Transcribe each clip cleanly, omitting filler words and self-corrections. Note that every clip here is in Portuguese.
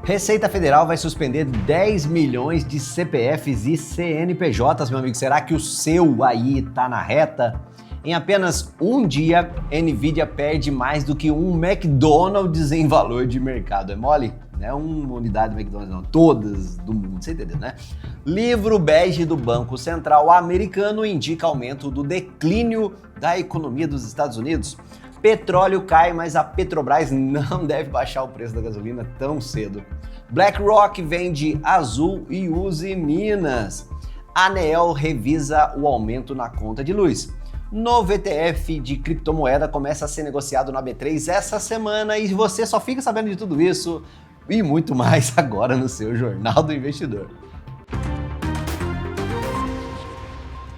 Receita Federal vai suspender 10 milhões de CPFs e CNPJs, meu amigo. Será que o seu aí tá na reta? Em apenas um dia, Nvidia perde mais do que um McDonald's em valor de mercado. É mole? Não é uma unidade do McDonald's, não. Todas do mundo, você entendeu, né? Livro bege do Banco Central americano indica aumento do declínio da economia dos Estados Unidos. Petróleo cai, mas a Petrobras não deve baixar o preço da gasolina tão cedo. BlackRock vende Azul e use Minas. Aneel revisa o aumento na conta de luz. Novo ETF de criptomoeda começa a ser negociado na B3 essa semana e você só fica sabendo de tudo isso e muito mais agora no seu Jornal do Investidor.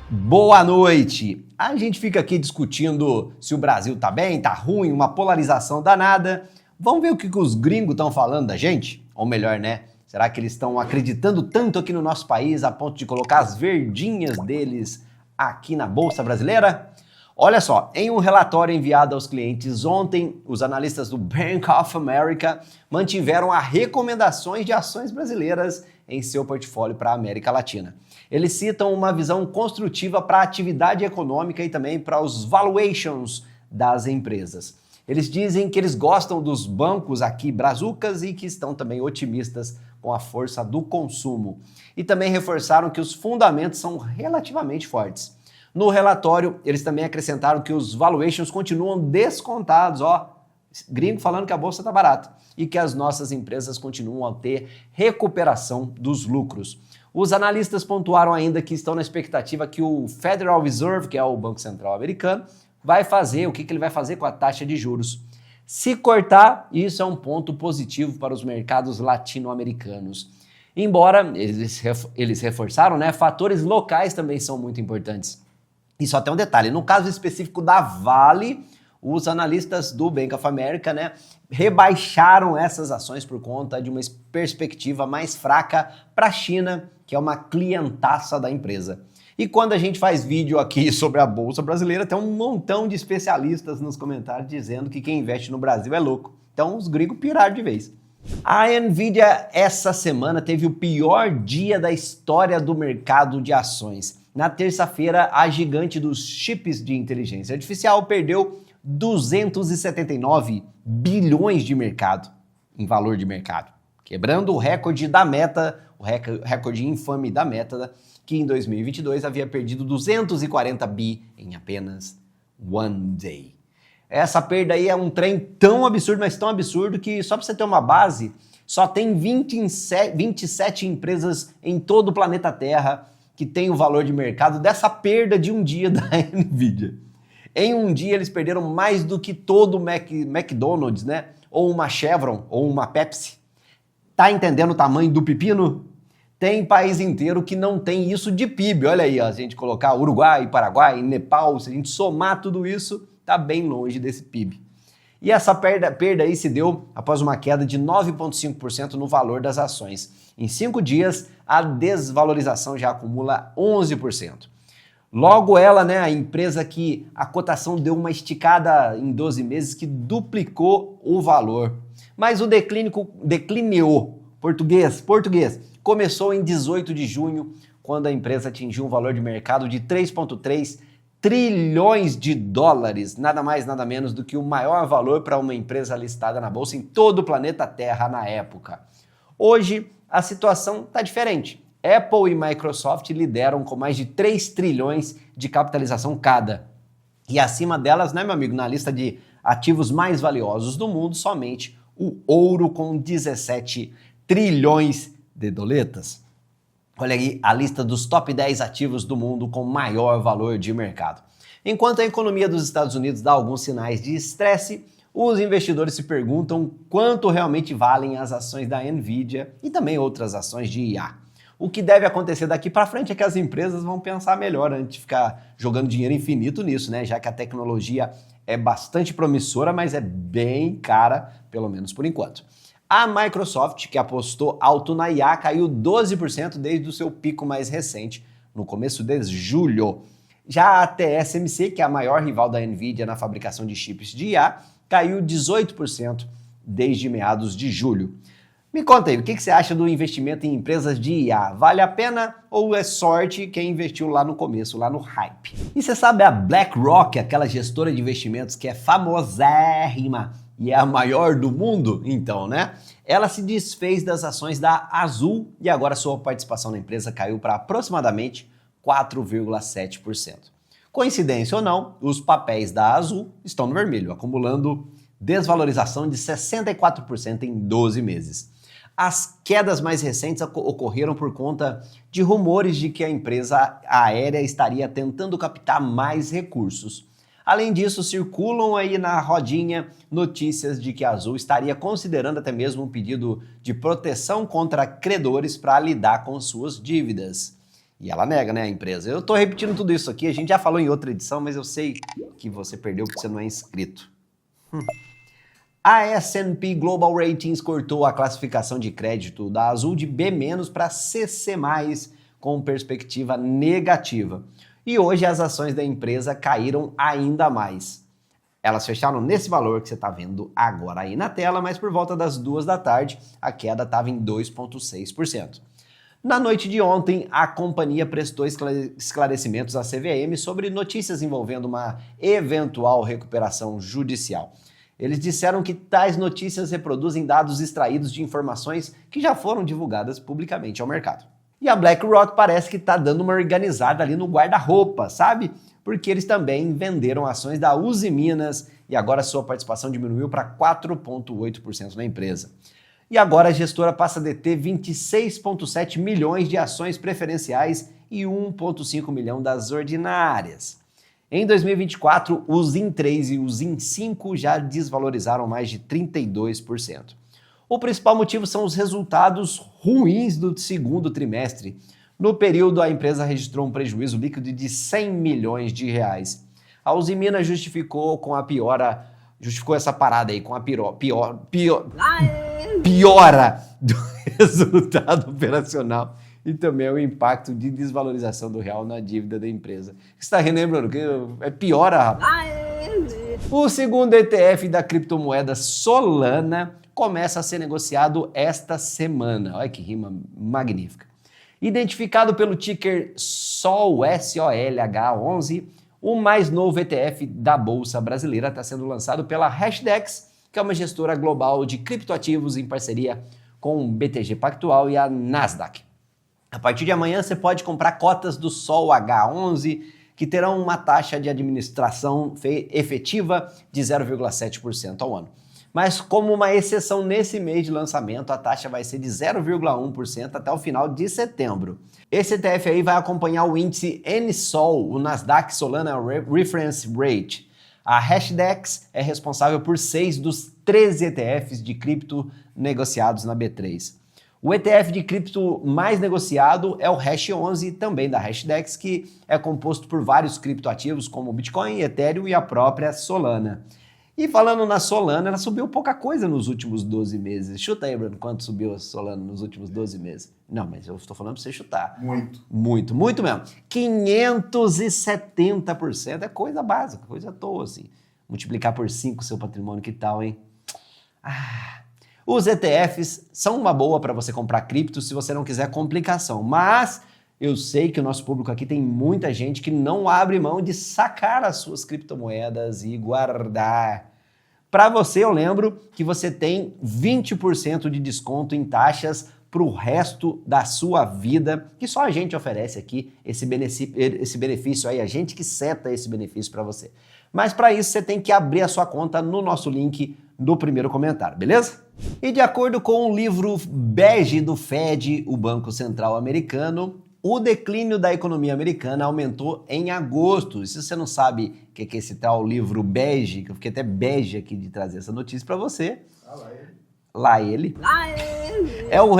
Boa noite! A gente fica aqui discutindo se o Brasil tá bem, tá ruim, uma polarização danada. Vamos ver o que os gringos estão falando da gente? Ou melhor, né? Será que eles estão acreditando tanto aqui no nosso país a ponto de colocar as verdinhas deles aqui na Bolsa Brasileira? Olha só, em um relatório enviado aos clientes ontem, os analistas do Bank of America mantiveram as recomendações de ações brasileiras em seu portfólio para a América Latina. Eles citam uma visão construtiva para a atividade econômica e também para os valuations das empresas. Eles dizem que eles gostam dos bancos aqui brazucas e que estão também otimistas com a força do consumo. E também reforçaram que os fundamentos são relativamente fortes. No relatório, eles também acrescentaram que os valuations continuam descontados, gringo falando que a bolsa está barata, e que as nossas empresas continuam a ter recuperação dos lucros. Os analistas pontuaram ainda que estão na expectativa que o Federal Reserve, que é o Banco Central americano, vai fazer, o que ele vai fazer com a taxa de juros. Se cortar, isso é um ponto positivo para os mercados latino-americanos. Embora eles reforçaram, né, fatores locais também são muito importantes. E só tem um detalhe, no caso específico da Vale, os analistas do Bank of America, né, rebaixaram essas ações por conta de uma perspectiva mais fraca para a China, que é uma clientaça da empresa. E quando a gente faz vídeo aqui sobre a Bolsa Brasileira, tem um montão de especialistas nos comentários dizendo que quem investe no Brasil é louco. Então os gringos piraram de vez. A Nvidia essa semana teve o pior dia da história do mercado de ações. Na terça-feira, a gigante dos chips de inteligência artificial perdeu 279 bilhões de mercado, em valor de mercado, quebrando o recorde da Meta, o recorde infame da Meta, que em 2022 havia perdido 240 bi em apenas one day. Essa perda aí é um trem tão absurdo, mas tão absurdo que, só para você ter uma base, só tem 27 empresas em todo o planeta Terra que tem o valor de mercado dessa perda de um dia da Nvidia. Em um dia eles perderam mais do que todo o McDonald's, né? Ou uma Chevron, ou uma Pepsi. Tá entendendo o tamanho do pepino? Tem país inteiro que não tem isso de PIB. Olha aí, ó, se a gente colocar Uruguai, Paraguai, Nepal, se a gente somar tudo isso, tá bem longe desse PIB. E essa perda aí se deu após uma queda de 9,5% no valor das ações. Em 5 dias, a desvalorização já acumula 11%. Logo ela, né, a empresa que a cotação deu uma esticada em 12 meses que duplicou o valor. Mas o declinou, português, começou em 18 de junho, quando a empresa atingiu um valor de mercado de 3,3 trilhões de dólares, nada mais, nada menos do que o maior valor para uma empresa listada na bolsa em todo o planeta Terra na época. Hoje, a situação está diferente. Apple e Microsoft lideram com mais de 3 trilhões de capitalização cada. E acima delas, né, meu amigo, na lista de ativos mais valiosos do mundo, somente o ouro com 17 trilhões de doletas. Olha aí a lista dos top 10 ativos do mundo com maior valor de mercado. Enquanto a economia dos Estados Unidos dá alguns sinais de estresse, os investidores se perguntam quanto realmente valem as ações da Nvidia e também outras ações de IA. O que deve acontecer daqui para frente é que as empresas vão pensar melhor antes de ficar jogando dinheiro infinito nisso, né? Já que a tecnologia é bastante promissora, mas é bem cara, pelo menos por enquanto. A Microsoft, que apostou alto na IA, caiu 12% desde o seu pico mais recente, no começo de julho. Já a TSMC, que é a maior rival da Nvidia na fabricação de chips de IA, caiu 18% desde meados de julho. Me conta aí, o que você acha do investimento em empresas de IA? Vale a pena ou é sorte quem investiu lá no começo, lá no hype? E você sabe a BlackRock, aquela gestora de investimentos que é famosérrima e é a maior do mundo? Então, né? Ela se desfez das ações da Azul e agora sua participação na empresa caiu para aproximadamente 4,7%. Coincidência ou não, os papéis da Azul estão no vermelho, acumulando desvalorização de 64% em 12 meses. As quedas mais recentes ocorreram por conta de rumores de que a empresa aérea estaria tentando captar mais recursos. Além disso, circulam aí na rodinha notícias de que a Azul estaria considerando até mesmo um pedido de proteção contra credores para lidar com suas dívidas. E ela nega, né, a empresa. Eu tô repetindo tudo isso aqui, a gente já falou em outra edição, mas eu sei que você perdeu porque você não é inscrito. A S&P Global Ratings cortou a classificação de crédito da Azul de B- para CC+, com perspectiva negativa. E hoje as ações da empresa caíram ainda mais. Elas fecharam nesse valor que você está vendo agora aí na tela, mas por volta das 2 da tarde a queda estava em 2,6%. Na noite de ontem, a companhia prestou esclarecimentos à CVM sobre notícias envolvendo uma eventual recuperação judicial. Eles disseram que tais notícias reproduzem dados extraídos de informações que já foram divulgadas publicamente ao mercado. E a BlackRock parece que está dando uma organizada ali no guarda-roupa, sabe? Porque eles também venderam ações da Uzi Minas e agora sua participação diminuiu para 4,8% na empresa. E agora a gestora passa a deter 26,7 milhões de ações preferenciais e 1,5 milhão das ordinárias. Em 2024, os ZIN3 e os ZIN5 já desvalorizaram mais de 32%. O principal motivo são os resultados ruins do segundo trimestre. No período, a empresa registrou um prejuízo líquido de 100 milhões de reais. A Uzi Minas justificou essa parada aí com a piora do resultado operacional e também o impacto de desvalorização do real na dívida da empresa. Você está relembrando que é piora, rapaz? O segundo ETF da criptomoeda Solana começa a ser negociado esta semana. Olha que rima magnífica. Identificado pelo ticker SOLH, SOLH11, o mais novo ETF da Bolsa Brasileira está sendo lançado pela Hashdex, que é uma gestora global de criptoativos em parceria com o BTG Pactual e a Nasdaq. A partir de amanhã você pode comprar cotas do SOLH11, que terão uma taxa de administração efetiva de 0,7% ao ano. Mas como uma exceção nesse mês de lançamento, a taxa vai ser de 0,1% até o final de setembro. Esse ETF aí vai acompanhar o índice NSOL, o Nasdaq Solana Reference Rate. A Hashdex é responsável por 6 dos 13 ETFs de cripto negociados na B3. O ETF de cripto mais negociado é o Hash11, também da Hashdex, que é composto por vários criptoativos como Bitcoin, Ethereum e a própria Solana. E falando na Solana, ela subiu pouca coisa nos últimos 12 meses. Chuta aí, Bruno, quanto subiu a Solana nos últimos 12 meses? Não, mas eu estou falando para você chutar. Muito mesmo. 570%. É coisa básica, coisa à toa, assim. Multiplicar por 5 o seu patrimônio, que tal, hein? Os ETFs são uma boa para você comprar cripto se você não quiser complicação, mas eu sei que o nosso público aqui tem muita gente que não abre mão de sacar as suas criptomoedas e guardar. Para você, eu lembro que você tem 20% de desconto em taxas para o resto da sua vida, que só a gente oferece aqui esse benefício aí, a gente que seta esse benefício para você. Mas para isso você tem que abrir a sua conta no nosso link do primeiro comentário, beleza? E de acordo com o livro bege do Fed, o Banco Central Americano, o declínio da economia americana aumentou em agosto. E se você não sabe o que é esse tal livro bege, que eu fiquei até bege aqui de trazer essa notícia para você. Lá ele. É um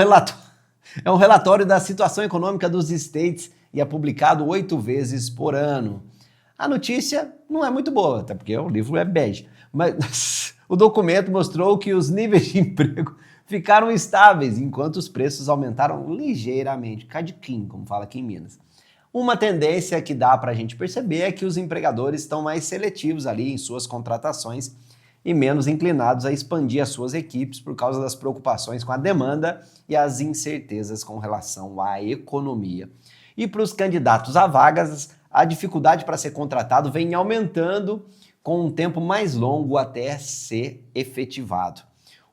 relatório da situação econômica dos States e é publicado 8 vezes por ano. A notícia não é muito boa, até porque o livro é bege. Mas o documento mostrou que os níveis de emprego ficaram estáveis, enquanto os preços aumentaram ligeiramente, cadiquinho, como fala aqui em Minas. Uma tendência que dá para a gente perceber é que os empregadores estão mais seletivos ali em suas contratações e menos inclinados a expandir as suas equipes por causa das preocupações com a demanda e as incertezas com relação à economia. E para os candidatos a vagas, a dificuldade para ser contratado vem aumentando com um tempo mais longo até ser efetivado.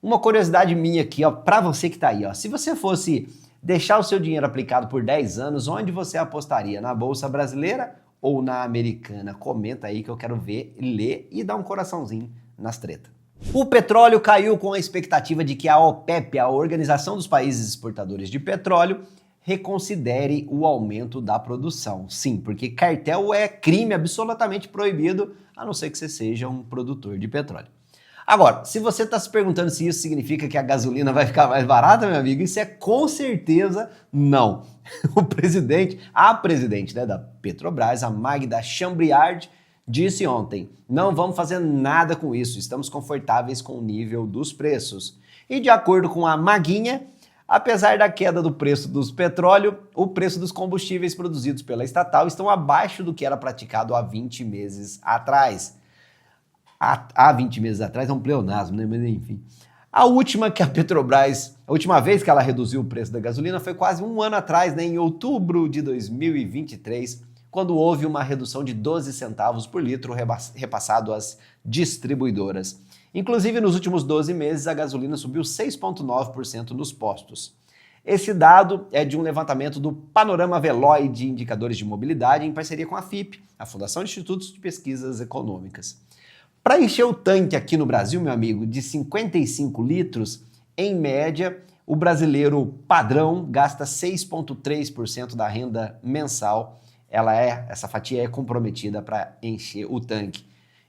Uma curiosidade minha aqui, para você que está aí, se você fosse deixar o seu dinheiro aplicado por 10 anos, onde você apostaria? Na Bolsa Brasileira ou na Americana? Comenta aí que eu quero ver, ler e dar um coraçãozinho nas tretas. O petróleo caiu com a expectativa de que a OPEP, a Organização dos Países Exportadores de Petróleo, reconsidere o aumento da produção. Sim, porque cartel é crime absolutamente proibido, a não ser que você seja um produtor de petróleo. Agora, se você está se perguntando se isso significa que a gasolina vai ficar mais barata, meu amigo, isso é com certeza não. A presidente da Petrobras, a Magda Chambriard, disse ontem: não vamos fazer nada com isso, estamos confortáveis com o nível dos preços. E de acordo com a Maguinha, apesar da queda do preço dos petróleo, o preço dos combustíveis produzidos pela estatal estão abaixo do que era praticado há 20 meses atrás. Há 20 meses atrás é um pleonasmo, né? Mas enfim. A última vez que ela reduziu o preço da gasolina foi quase um ano atrás, né? Em outubro de 2023, quando houve uma redução de 12 centavos por litro repassado às distribuidoras. Inclusive, nos últimos 12 meses, a gasolina subiu 6,9% nos postos. Esse dado é de um levantamento do Panorama Veloy de Indicadores de Mobilidade em parceria com a FIPE, a Fundação de Institutos de Pesquisas Econômicas. Para encher o tanque aqui no Brasil, meu amigo, de 55 litros, em média, o brasileiro padrão gasta 6,3% da renda mensal. Essa fatia é comprometida para encher o tanque.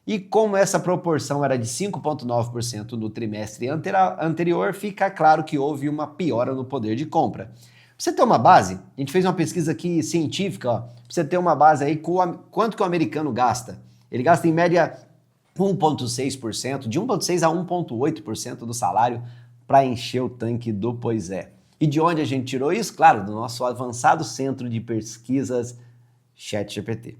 E como essa proporção era de 5,9% no trimestre anterior, fica claro que houve uma piora no poder de compra. Para você ter uma base, a gente fez uma pesquisa aqui científica, para você ter uma base aí, quanto que o americano gasta? Ele gasta em média 1,6%, de 1,6% a 1,8% do salário para encher o tanque do Pois É. E de onde a gente tirou isso? Claro, do nosso avançado centro de pesquisas ChatGPT.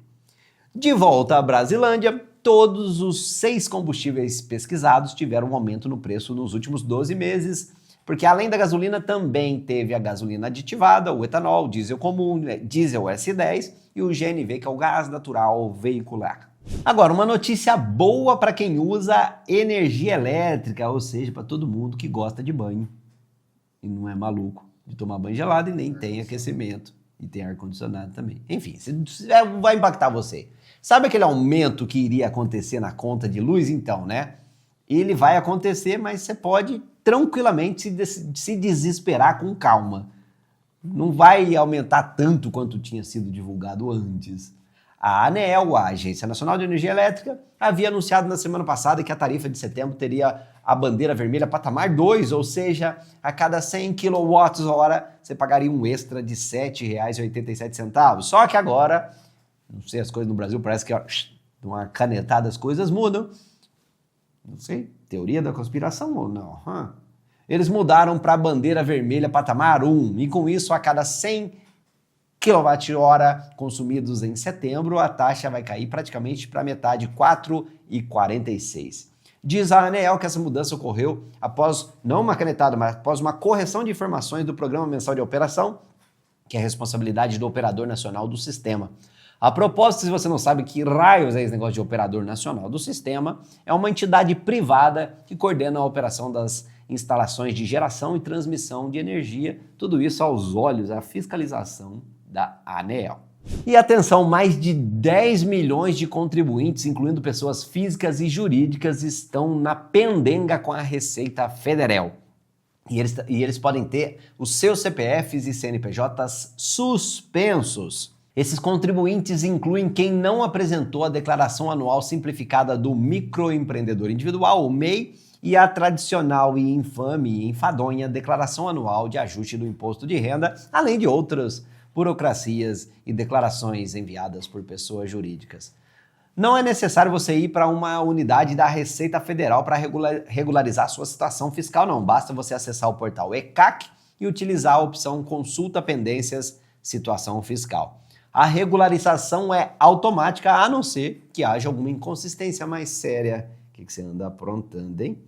De volta à Brasilândia, todos os 6 combustíveis pesquisados tiveram um aumento no preço nos últimos 12 meses, porque além da gasolina também teve a gasolina aditivada, o etanol, o diesel comum, diesel S10 e o GNV, que é o gás natural veicular. Agora, uma notícia boa para quem usa energia elétrica, ou seja, para todo mundo que gosta de banho e não é maluco de tomar banho gelado e nem tem aquecimento e tem ar-condicionado também. Enfim, vai impactar você. Sabe aquele aumento que iria acontecer na conta de luz? Então, né? Ele vai acontecer, mas você pode tranquilamente se desesperar com calma. Não vai aumentar tanto quanto tinha sido divulgado antes. A ANEEL, a Agência Nacional de Energia Elétrica, havia anunciado na semana passada que a tarifa de setembro teria a bandeira vermelha patamar 2, ou seja, a cada 100 kWh você pagaria um extra de R$ 7,87. Só que agora, não sei, as coisas no Brasil parece que uma canetada as coisas mudam. Não sei, teoria da conspiração ou não? Eles mudaram para a bandeira vermelha patamar 1 e com isso a cada 100 kWh consumidos em setembro, a taxa vai cair praticamente para metade, 4,46. Diz a ANEEL que essa mudança ocorreu após, não uma canetada, mas após uma correção de informações do Programa Mensal de Operação, que é a responsabilidade do Operador Nacional do Sistema. A propósito, se você não sabe que raios é esse negócio de Operador Nacional do Sistema, é uma entidade privada que coordena a operação das instalações de geração e transmissão de energia, tudo isso aos olhos da fiscalização da ANEEL. E atenção, mais de 10 milhões de contribuintes, incluindo pessoas físicas e jurídicas, estão na pendenga com a Receita Federal. E eles podem ter os seus CPFs e CNPJs suspensos. Esses contribuintes incluem quem não apresentou a Declaração Anual Simplificada do Microempreendedor Individual, o MEI, e a tradicional e infame e enfadonha Declaração Anual de Ajuste do Imposto de Renda, além de outras burocracias e declarações enviadas por pessoas jurídicas. Não é necessário você ir para uma unidade da Receita Federal para regularizar sua situação fiscal, não. Basta você acessar o portal ECAC e utilizar a opção Consulta Pendências Situação Fiscal. A regularização é automática, a não ser que haja alguma inconsistência mais séria que você anda aprontando, hein?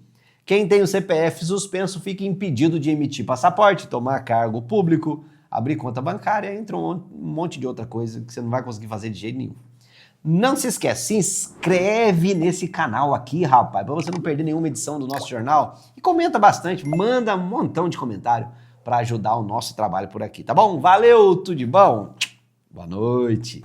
Quem tem o CPF suspenso fica impedido de emitir passaporte, tomar cargo público, abrir conta bancária, entra um monte de outra coisa que você não vai conseguir fazer de jeito nenhum. Não se esquece, se inscreve nesse canal aqui, rapaz, para você não perder nenhuma edição do nosso jornal. E comenta bastante, manda um montão de comentário para ajudar o nosso trabalho por aqui, tá bom? Valeu, tudo de bom? Boa noite.